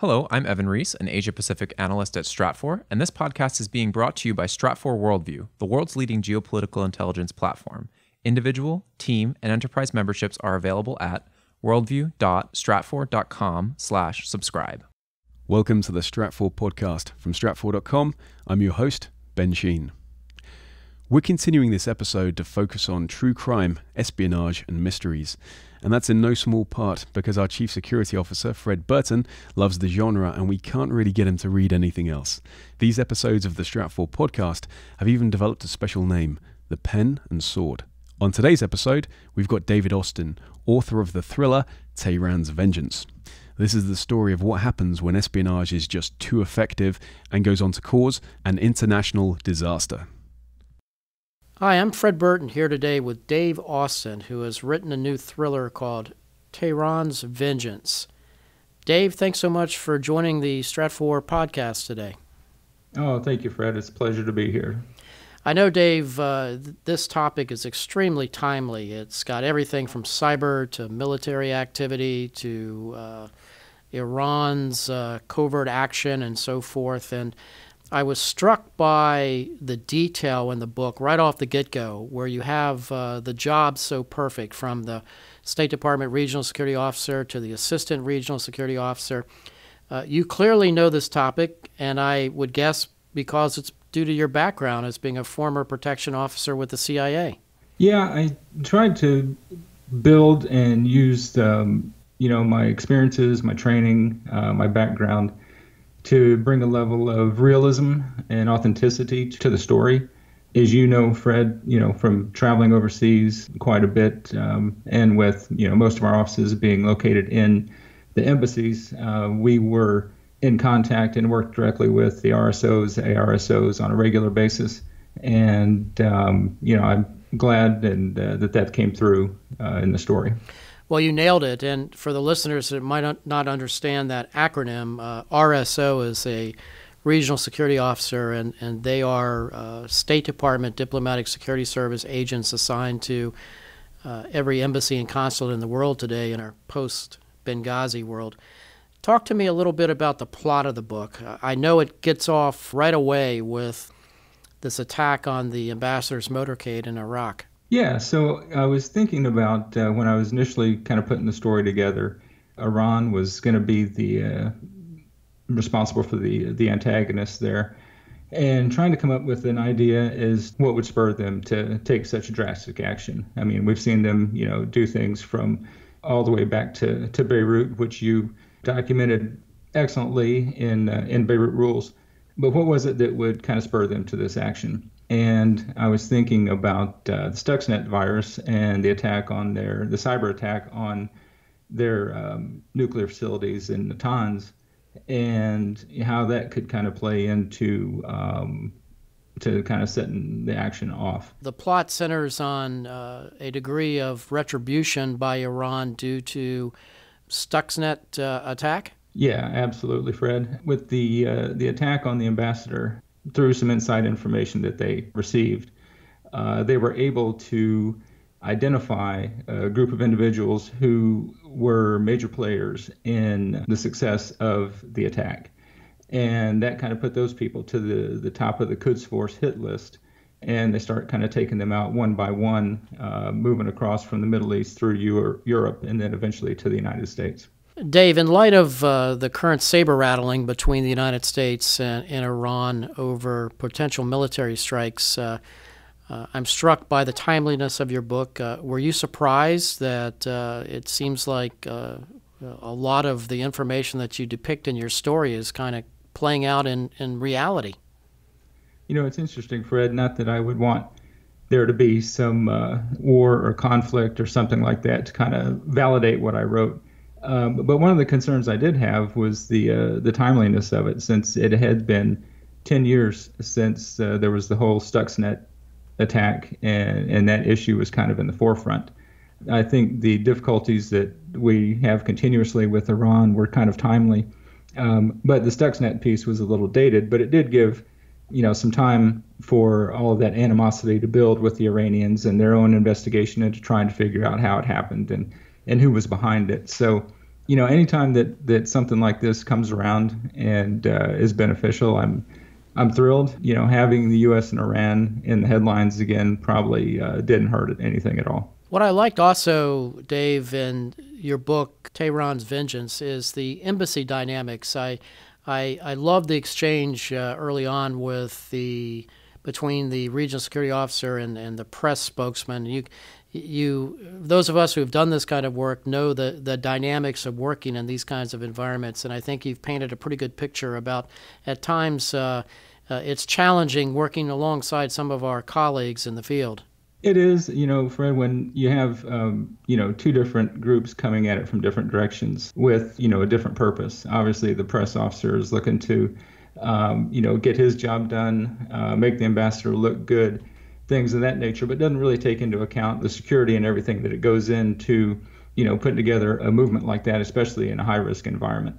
Hello, I'm Evan Reese, an Asia-Pacific analyst at Stratfor, and this podcast is being brought to you by Stratfor Worldview, the world's leading geopolitical intelligence platform. Individual, team, and enterprise memberships are available at worldview.stratfor.com/subscribe. Welcome to the Stratfor podcast from Stratfor.com. I'm your host, Ben Sheen. We're continuing this episode to focus on true crime, espionage, and mysteries. And that's in no small part because our Chief Security Officer, Fred Burton, loves the genre and we can't really get him to read anything else. These episodes of the Stratfor podcast have even developed a special name, The Pen and Sword. On today's episode, we've got David Austin, author of the thriller Teheran's Vengeance. This is the story of what happens when espionage is just too effective and goes on to cause an international disaster. Hi, I'm Fred Burton here today with Dave Austin, who has written a new thriller called Teheran's Vengeance. Dave, thanks so much for joining the Stratfor podcast today. Oh, thank you, Fred. It's a pleasure to be here. I know, Dave, this topic is extremely timely. It's got everything from cyber to military activity to Iran's covert action and so forth. And I was struck by the detail in the book right off the get-go, where you have the job so perfect, from the State Department Regional Security Officer to the Assistant Regional Security Officer. You clearly know this topic, and I would guess because it's due to your background as being a former protection officer with the CIA. Yeah, I tried to build and use my experiences, my training, my background, to bring a level of realism and authenticity to the story. As you know, Fred, from traveling overseas quite a bit, and with, most of our offices being located in the embassies, we were in contact and worked directly with the RSOs, ARSOs on a regular basis. And, I'm glad that came through in the story. Well, you nailed it. And for the listeners that might not understand that acronym, RSO is a regional security officer, and they are State Department Diplomatic Security Service agents assigned to every embassy and consulate in the world today in our post-Benghazi world. Talk to me a little bit about the plot of the book. I know it gets off right away with this attack on the ambassador's motorcade in Iraq. Yeah, so I was thinking about when I was initially kind of putting the story together, Iran was going to be the responsible for the antagonist there, and trying to come up with an idea as what would spur them to take such drastic action. I mean, we've seen them, do things from all the way back to Beirut, which you documented excellently in Beirut Rules. But what was it that would kind of spur them to this action? And I was thinking about the Stuxnet virus and the cyber attack on their nuclear facilities in Natanz, and how that could kind of play into to kind of setting the action off. The plot centers on a degree of retribution by Iran due to Stuxnet attack? Yeah, absolutely, Fred. With the attack on the ambassador, through some inside information that they received, they were able to identify a group of individuals who were major players in the success of the attack. And that kind of put those people to the top of the Quds Force hit list. And they start kind of taking them out one by one, moving across from the Middle East through Europe and then eventually to the United States. Dave, in light of the current saber-rattling between the United States and Iran over potential military strikes, I'm struck by the timeliness of your book. Were you surprised that it seems like a lot of the information that you depict in your story is kind of playing out in reality? It's interesting, Fred, not that I would want there to be some war or conflict or something like that to kind of validate what I wrote. But one of the concerns I did have was the timeliness of it, since it had been 10 years since there was the whole Stuxnet attack, and that issue was kind of in the forefront. I think the difficulties that we have continuously with Iran were kind of timely, but the Stuxnet piece was a little dated, but it did give some time for all of that animosity to build with the Iranians and their own investigation into trying to figure out how it happened and who was behind it. So anytime that something like this comes around and is beneficial, I'm thrilled. Having the U.S. and Iran in the headlines again probably didn't hurt anything at all. What I liked also, Dave, in your book, Tehran's Vengeance, is the embassy dynamics. I love the exchange early on between the regional security officer and the press spokesman. Those of us who have done this kind of work know the dynamics of working in these kinds of environments, and I think you've painted a pretty good picture about, at times, it's challenging working alongside some of our colleagues in the field. It is, Fred, when you have, two different groups coming at it from different directions with, a different purpose. Obviously, the press officer is looking to, get his job done, make the ambassador look good, things of that nature, but doesn't really take into account the security and everything that it goes into, putting together a movement like that, especially in a high-risk environment.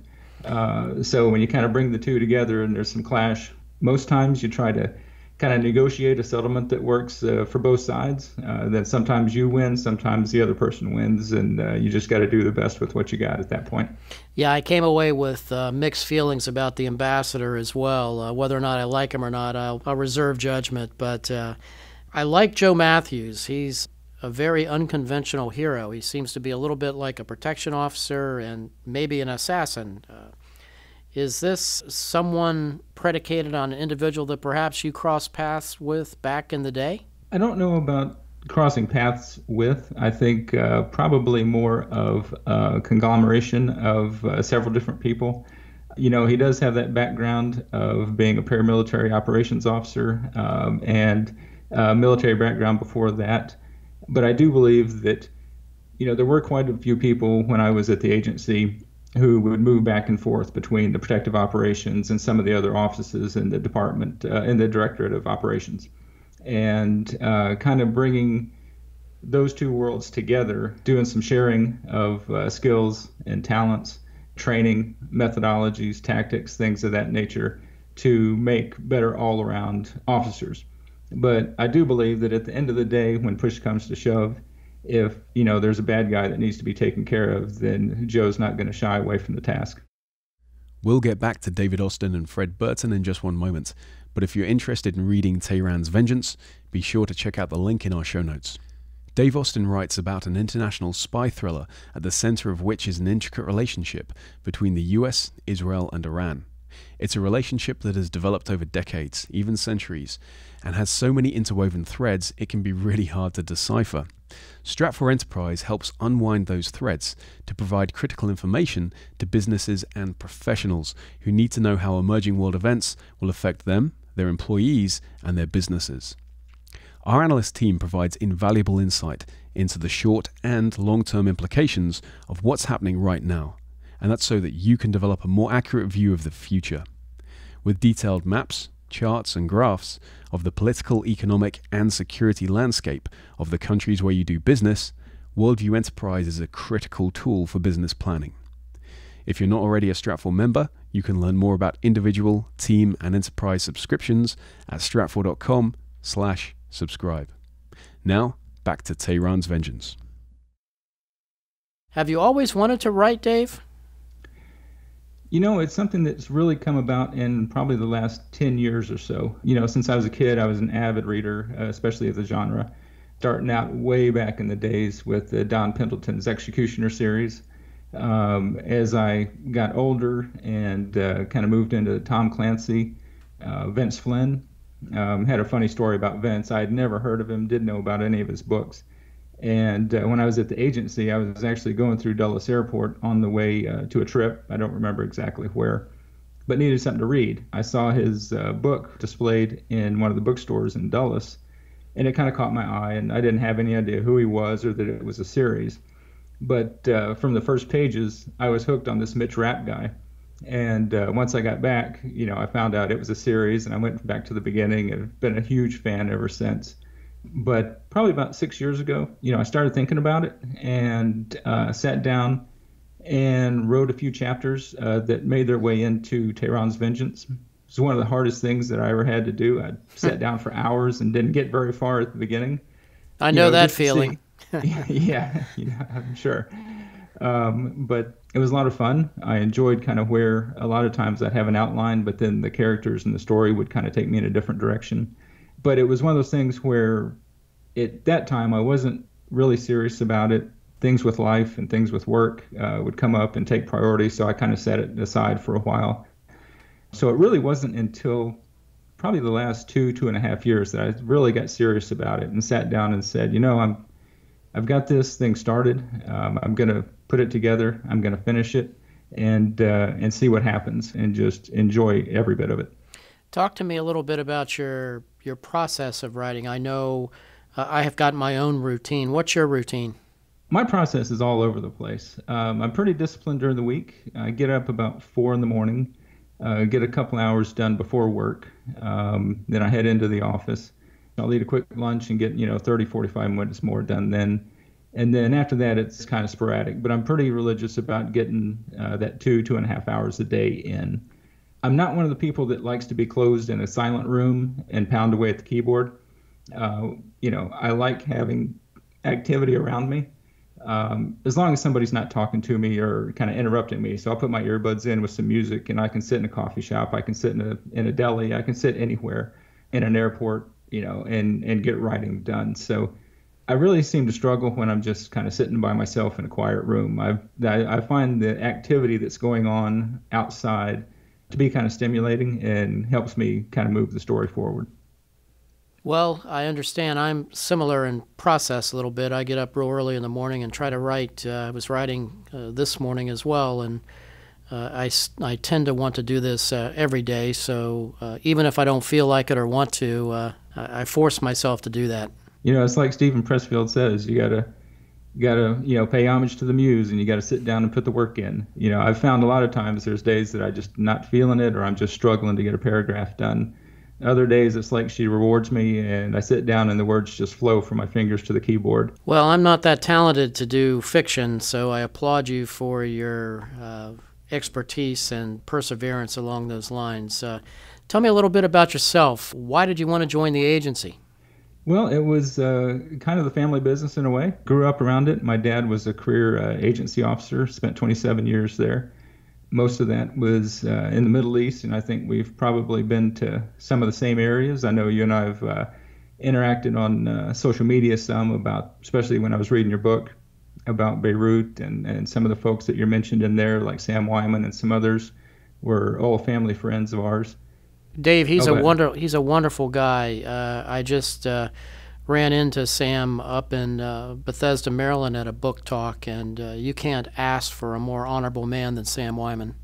So when you kind of bring the two together and there's some clash, most times you try to kind of negotiate a settlement that works for both sides. Then sometimes you win, sometimes the other person wins, and you just got to do the best with what you got at that point. Yeah, I came away with mixed feelings about the ambassador as well. Whether or not I like him or not, I'll reserve judgment. But I like Joe Matthews. He's a very unconventional hero. He seems to be a little bit like a protection officer and maybe an assassin. Is this someone predicated on an individual that perhaps you crossed paths with back in the day? I don't know about crossing paths with. I think probably more of a conglomeration of several different people. He does have that background of being a paramilitary operations officer and military background before that. But I do believe that, there were quite a few people when I was at the agency who would move back and forth between the protective operations and some of the other offices in the department, in the Directorate of Operations. And kind of bringing those two worlds together, doing some sharing of skills and talents, training, methodologies, tactics, things of that nature to make better all-around officers. But I do believe that at the end of the day, when push comes to shove, if there's a bad guy that needs to be taken care of, then Joe's not going to shy away from the task. We'll get back to David Austin and Fred Burton in just one moment, but if you're interested in reading Tehran's Vengeance, be sure to check out the link in our show notes. Dave Austin writes about an international spy thriller at the center of which is an intricate relationship between the US, Israel, and Iran. It's a relationship that has developed over decades, even centuries, and has so many interwoven threads it can be really hard to decipher. Stratfor Enterprise helps unwind those threads to provide critical information to businesses and professionals who need to know how emerging world events will affect them, their employees, and their businesses. Our analyst team provides invaluable insight into the short and long-term implications of what's happening right now, and that's so that you can develop a more accurate view of the future. With detailed maps, charts, and graphs of the political, economic, and security landscape of the countries where you do business, Worldview Enterprise is a critical tool for business planning. If you're not already a Stratfor member, you can learn more about individual, team, and enterprise subscriptions at stratfor.com/subscribe. Now, back to Tehran's Vengeance. Have you always wanted to write, Dave? It's something that's really come about in probably the last 10 years or so. Since I was a kid, I was an avid reader, especially of the genre, starting out way back in the days with Don Pendleton's Executioner series. As I got older and kind of moved into Tom Clancy, Vince Flynn, had a funny story about Vince. I had never heard of him, didn't know about any of his books. And when I was at the agency, I was actually going through Dulles Airport on the way to a trip. I don't remember exactly where, but needed something to read. I saw his book displayed in one of the bookstores in Dulles, and it kind of caught my eye, and I didn't have any idea who he was or that it was a series. But from the first pages, I was hooked on this Mitch Rapp guy. And once I got back, I found out it was a series, and I went back to the beginning and have been a huge fan ever since. But probably about 6 years ago, I started thinking about it and sat down and wrote a few chapters that made their way into Tehran's Vengeance. It was one of the hardest things that I ever had to do. I sat down for hours and didn't get very far at the beginning. I know that feeling. Yeah, I'm sure. But it was a lot of fun. I enjoyed kind of where a lot of times I'd have an outline, but then the characters and the story would kind of take me in a different direction. But it was one of those things where at that time I wasn't really serious about it. Things with life and things with work would come up and take priority, so I kind of set it aside for a while. So it really wasn't until probably the last 2.5 years that I really got serious about it and sat down and said, I've got this thing started. I'm going to put it together. I'm going to finish it and see what happens and just enjoy every bit of it. Talk to me a little bit about your process of writing. I know I have got my own routine. What's your routine? My process is all over the place. I'm pretty disciplined during the week. I get up about 4 in the morning, get a couple hours done before work. Then I head into the office. I'll eat a quick lunch and get, 30, 45 minutes more done then. And then after that, it's kind of sporadic. But I'm pretty religious about getting that 2.5 hours a day in. I'm not one of the people that likes to be closed in a silent room and pound away at the keyboard. I like having activity around me. As long as somebody's not talking to me or kind of interrupting me. So I'll put my earbuds in with some music and I can sit in a coffee shop. I can sit in a deli. I can sit anywhere in an airport, and get writing done. So I really seem to struggle when I'm just kind of sitting by myself in a quiet room. I find the activity that's going on outside to be kind of stimulating and helps me kind of move the story forward. Well, I understand. I'm similar in process a little bit. I get up real early in the morning and try to write. I was writing this morning as well, and I tend to want to do this every day. So even if I don't feel like it or want to, I force myself to do that. It's like Stephen Pressfield says, you gotta pay homage to the muse, and you gotta sit down and put the work in. I've found a lot of times there's days that I just not feeling it, or I'm just struggling to get a paragraph done. Other days, it's like she rewards me, and I sit down and the words just flow from my fingers to the keyboard. Well, I'm not that talented to do fiction, so I applaud you for your expertise and perseverance along those lines. Tell me a little bit about yourself. Why did you want to join the agency? Well, it was kind of the family business in a way. Grew up around it. My dad was a career agency officer, spent 27 years there. Most of that was in the Middle East, and I think we've probably been to some of the same areas. I know you and I have interacted on social media some about, especially when I was reading your book, about Beirut and some of the folks that you mentioned in there, like Sam Wyman and some others, were all family friends of ours. Dave, he's a wonderful guy. I just ran into Sam up in Bethesda, Maryland at a book talk, and you can't ask for a more honorable man than Sam Wyman.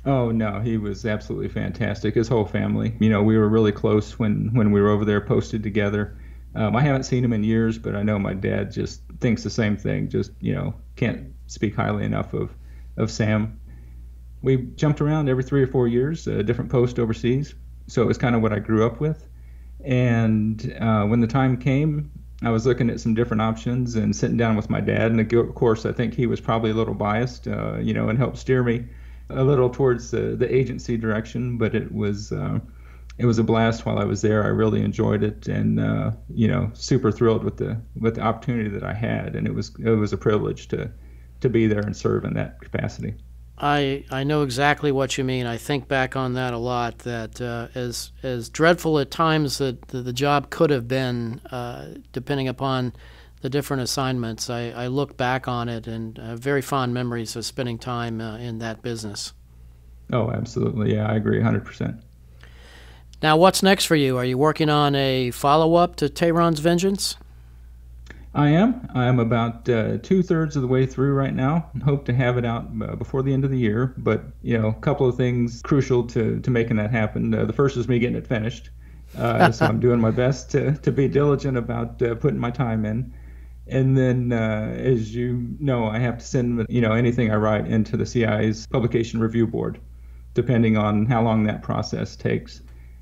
Oh, no, he was absolutely fantastic. His whole family. We were really close when we were over there posted together. I haven't seen him in years, but I know my dad just thinks the same thing. Just, can't speak highly enough of Sam. We jumped around every 3 or 4 years, a different post overseas. So it was kind of what I grew up with. And when the time came, I was looking at some different options and sitting down with my dad. And of course, I think he was probably a little biased, and helped steer me a little towards the agency direction. But it was a blast while I was there. I really enjoyed it, and super thrilled with the opportunity that I had. And it was a privilege to be there and serve in that capacity. I know exactly what you mean. I think back on that a lot, that as dreadful at times that the job could have been, depending upon the different assignments, I look back on it and have very fond memories of spending time in that business. Oh, absolutely. Yeah, I agree 100%. Now, what's next for you? Are you working on a follow-up to Tehran's Vengeance? I am. I'm about 2/3 of the way through right now. Hope to have it out before the end of the year. But a couple of things crucial to making that happen. The first is me getting it finished. So I'm doing my best to be diligent about putting my time in. And then, as you know, I have to send anything I write into the CIA's publication review board. Depending on how long that process takes,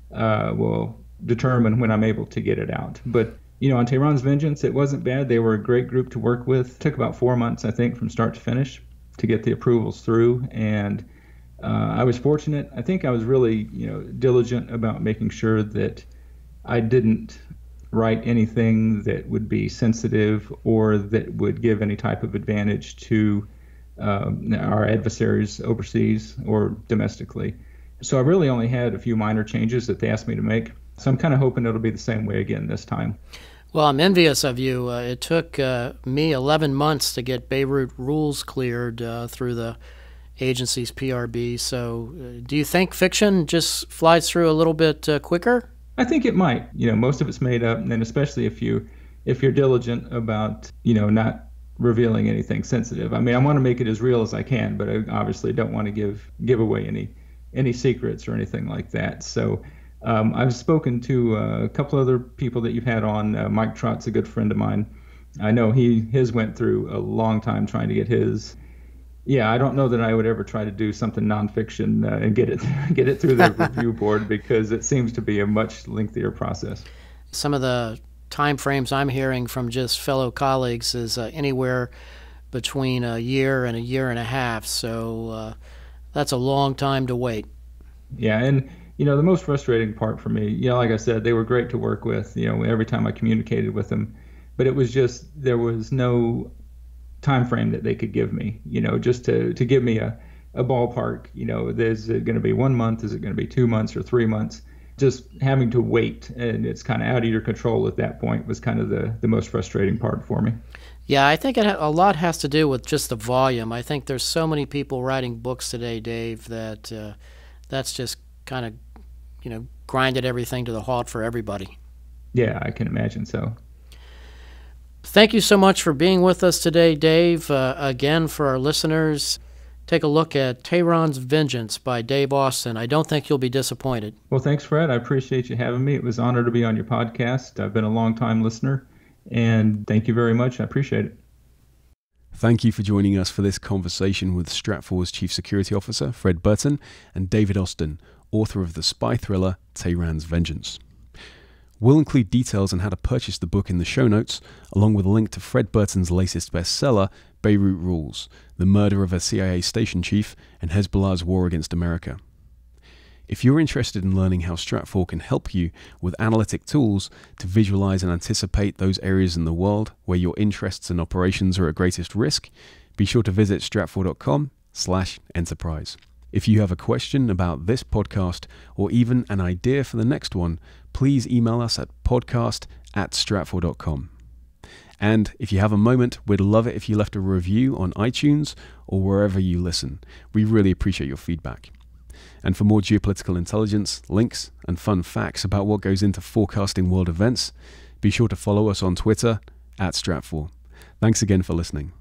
will determine when I'm able to get it out. But on Tehran's Vengeance, it wasn't bad. They were a great group to work with. It took about 4 months, I think, from start to finish to get the approvals through. And I was fortunate. I think I was really, diligent about making sure that I didn't write anything that would be sensitive or that would give any type of advantage to our adversaries overseas or domestically. So I really only had a few minor changes that they asked me to make. So I'm kind of hoping it'll be the same way again this time. Well, I'm envious of you. It took me 11 months to get Beirut rules cleared through the agency's PRB. So do you think fiction just flies through a little bit quicker? I think it might. Most of it's made up, and then especially if you're diligent about, not revealing anything sensitive. I mean, I want to make it as real as I can, but I obviously don't want to give away any secrets or anything like that. So I've spoken to a couple other people that you've had on. Mike Trott's a good friend of mine. I know his went through a long time trying to get his. Yeah, I don't know that I would ever try to do something nonfiction and get it through the review board, because it seems to be a much lengthier process. Some of the time frames I'm hearing from just fellow colleagues is anywhere between a year and a half. So that's a long time to wait. Yeah, and the most frustrating part for me, like I said, they were great to work with. Every time I communicated with them, but it was just there was no time frame that they could give me, just to give me a ballpark. Is it going to be 1 month? Is it going to be 2 months or 3 months? Just having to wait, and it's kind of out of your control at that point, was kind of the most frustrating part for me. Yeah, I think a lot has to do with just the volume. I think there's so many people writing books today, Dave, that that's just kind of, grinded everything to the halt for everybody. Yeah, I can imagine so. Thank you so much for being with us today, Dave. Again, for our listeners, take a look at Teheran's Vengeance by Dave Austin. I don't think you'll be disappointed. Well, thanks, Fred. I appreciate you having me. It was an honor to be on your podcast. I've been a long-time listener, and thank you very much. I appreciate it. Thank you for joining us for this conversation with Stratfor's Chief Security Officer, Fred Burton, and David Austin, author of the spy thriller Teheran's Vengeance. We'll include details on how to purchase the book in the show notes, along with a link to Fred Burton's latest bestseller, Beirut Rules: The Murder of a CIA Station Chief and Hezbollah's War Against America. If you're interested in learning how Stratfor can help you with analytic tools to visualize and anticipate those areas in the world where your interests and operations are at greatest risk, be sure to visit stratfor.com/enterprise. If you have a question about this podcast or even an idea for the next one, please email us at podcast@stratfor.com. And if you have a moment, we'd love it if you left a review on iTunes or wherever you listen. We really appreciate your feedback. And for more geopolitical intelligence, links, and fun facts about what goes into forecasting world events, be sure to follow us on Twitter @Stratfor. Thanks again for listening.